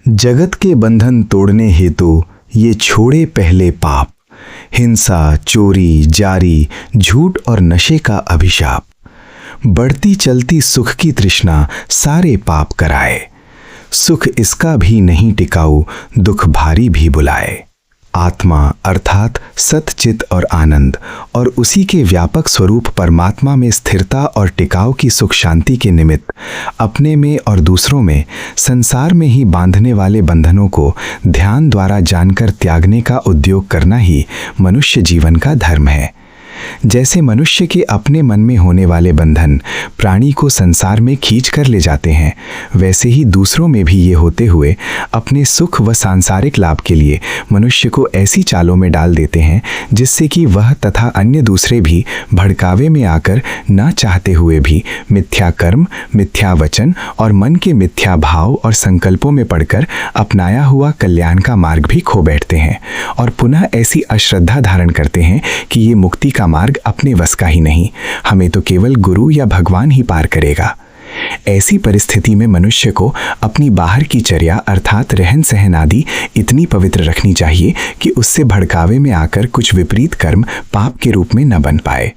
जगत के बंधन तोड़ने हेतु ये छोड़े पहले पाप, हिंसा, चोरी, जारी, झूठ और नशे का अभिशाप। बढ़ती चलती सुख की तृष्णा सारे पाप कराए, सुख इसका भी नहीं टिकाऊ, दुख भारी भी बुलाए। आत्मा अर्थात सतचित और आनंद और उसी के व्यापक स्वरूप परमात्मा में स्थिरता और टिकाव की सुख शांति के निमित्त अपने में और दूसरों में संसार में ही बांधने वाले बंधनों को ध्यान द्वारा जानकर त्यागने का उद्योग करना ही मनुष्य जीवन का धर्म है। जैसे मनुष्य के अपने मन में होने वाले बंधन प्राणी को संसार में खींच कर ले जाते हैं, वैसे ही दूसरों में भी ये होते हुए अपने सुख व सांसारिक लाभ के लिए मनुष्य को ऐसी चालों में डाल देते हैं जिससे कि वह तथा अन्य दूसरे भी भड़कावे में आकर न चाहते हुए भी मिथ्या कर्म, मिथ्या वचन और मन के मिथ्या भाव और संकल्पों में पड़कर अपनाया हुआ कल्याण का मार्ग भी खो बैठते हैं और पुनः ऐसी अश्रद्धा धारण करते हैं कि ये मुक्ति का मार्ग अपने वश का ही नहीं, हमें तो केवल गुरु या भगवान ही पार करेगा। ऐसी परिस्थिति में मनुष्य को अपनी बाहर की चर्या अर्थात रहन सहन आदि इतनी पवित्र रखनी चाहिए कि उससे भड़कावे में आकर कुछ विपरीत कर्म पाप के रूप में न बन पाए।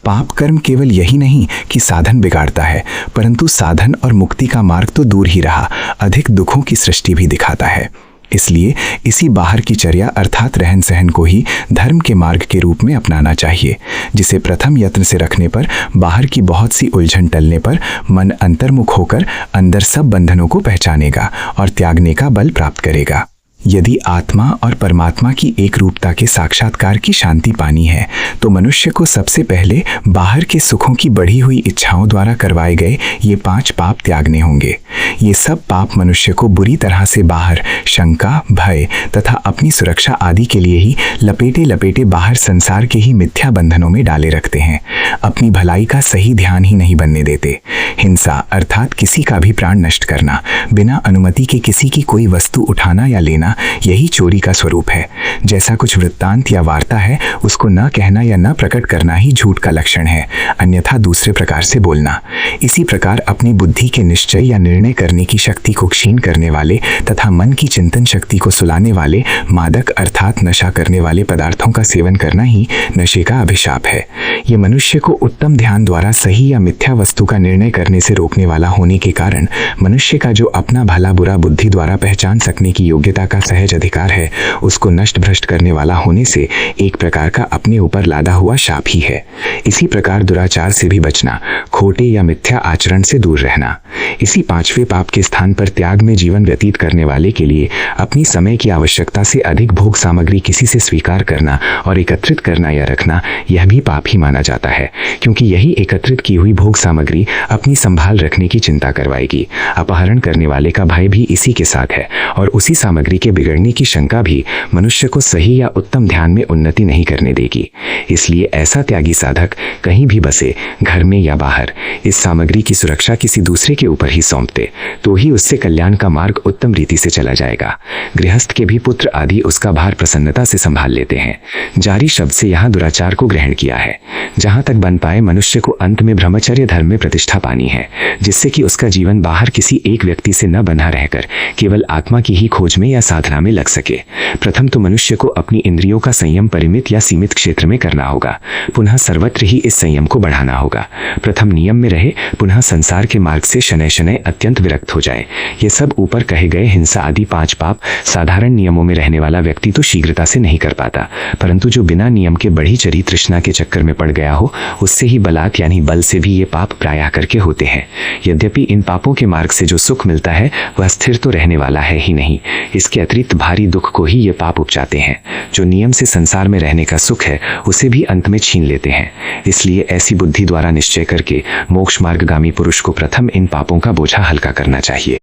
पाप कर्म केवल यही नहीं कि साधन बिगाड़ता है, परंतु साधन और मुक्ति का मार्ग तो दूर ही रहा, अधिक दुखों की सृष्टि भी दिखाता है। इसलिए इसी बाहर की चर्या अर्थात रहन सहन को ही धर्म के मार्ग के रूप में अपनाना चाहिए, जिसे प्रथम यत्न से रखने पर बाहर की बहुत सी उलझन टलने पर मन अंतर्मुख होकर अंदर सब बंधनों को पहचानेगा और त्यागने का बल प्राप्त करेगा। यदि आत्मा और परमात्मा की एक रूपता के साक्षात्कार की शांति पानी है तो मनुष्य को सबसे पहले बाहर के सुखों की बढ़ी हुई इच्छाओं द्वारा करवाए गए ये 5 पाप त्यागने होंगे। ये सब पाप मनुष्य को बुरी तरह से बाहर शंका, भय तथा अपनी सुरक्षा आदि के लिए ही लपेटे लपेटे बाहर संसार के ही मिथ्या बंधनों में डाले रखते हैं, अपनी भलाई का सही ध्यान ही नहीं बनने देते। हिंसा अर्थात किसी का भी प्राण नष्ट करना, बिना अनुमति के किसी की कोई वस्तु उठाना या लेना, यही चोरी का स्वरूप है। जैसा कुछ वृत्तांत या वार्ता है उसको न कहना या न प्रकट करना ही झूठ का लक्षण है, अन्यथा दूसरे प्रकार से बोलना। इसी प्रकार अपनी बुद्धि के निश्चय या निर्णय करने की शक्ति को क्षीण करने वाले तथा मन की चिंतन शक्ति को सुलाने वाले मादक अर्थात नशा करने वाले पदार्थों का सेवन करना ही नशे का अभिशाप है। ये मनुष्य को उत्तम ध्यान द्वारा सही या मिथ्या वस्तु का निर्णय करने से रोकने वाला होने के कारण मनुष्य का जो अपना भला बुरा बुद्धि द्वारा पहचान सकने की योग्यता का सहज अधिकार है, उसको नष्ट भ्रष्ट करने वाला होने से एक प्रकार का अपने ऊपर लादा हुआ शाप ही है। इसी प्रकार दुराचार से भी बचना, खोटे या मिथ्या आचरण से दूर रहना। इसी 5वें पाप के स्थान पर त्याग में जीवन व्यतीत करने वाले के लिए अपनी समय की आवश्यकता से अधिक भोग सामग्री किसी से स्वीकार करना और एकत्रित करना या रखना, यह भी पाप ही माना जाता है, क्योंकि यही एकत्रित की हुई भोग सामग्री अपनी संभाल रखने की चिंता करवाएगी। अपहरण करने वाले का भय भी इसी के साथ है और उसी सामग्री के बिगड़ने की शंका भी मनुष्य को सही या उत्तम ध्यान में उन्नति नहीं करने देगी। इसलिए ऐसा त्यागी साधक कहीं भी बसे, घर में या बाहर, इस सामग्री की सुरक्षा किसी दूसरे के ऊपर ही सौंप दे तो ही उससे कल्याण का मार्ग उत्तम रीति से चला जाएगा। गृहस्थ के भी पुत्र आदि उसका भार प्रसन्नता से संभाल लेते हैं। जारी शब्द से यहाँ दुराचार को ग्रहण किया है। जहां तक बन पाए मनुष्य को अंत में ब्रह्मचर्य धर्म में प्रतिष्ठा पानी है, जिससे कि उसका जीवन बाहर किसी एक व्यक्ति से न बंधा रहकर केवल आत्मा की ही खोज में या साधना में लग सके। प्रथम तो मनुष्य को अपनी इंद्रियों का संयम परिमित या सीमित क्षेत्र में करना होगा, पुनः सर्वत्र ही इस संयम को बढ़ाना होगा। प्रथम नियम में रहे, पुनः संसार के मार्ग से शनय शनय अत्यंत विरक्त हो जाए। ये सब ऊपर कहे गए हिंसा आदि 5 पाप साधारण नियमों में रहने वाला व्यक्ति तो शीघ्रता से नहीं कर पाता, परंतु जो बिना नियम के बढ़ी चढ़ी तृष्णा के चक्कर में पड़ गया हो, उससे ही बलात् यानी बल से भी ये पाप प्रायः करके होते हैं। यद्यपि इन पापों के मार्ग से जो सुख मिलता है वह स्थिर तो रहने वाला है ही नहीं, इसके अतिरिक्त भारी दुख को ही ये पाप उपजाते हैं। जो नियम से संसार में रहने का सुख है उसे भी अंत में छीन लेते हैं। इसलिए ऐसी बुद्धि द्वारा निश्चय करके मोक्ष मार्गगामी पुरुष को प्रथम इन पापों का बोझा हल्का करना चाहिए।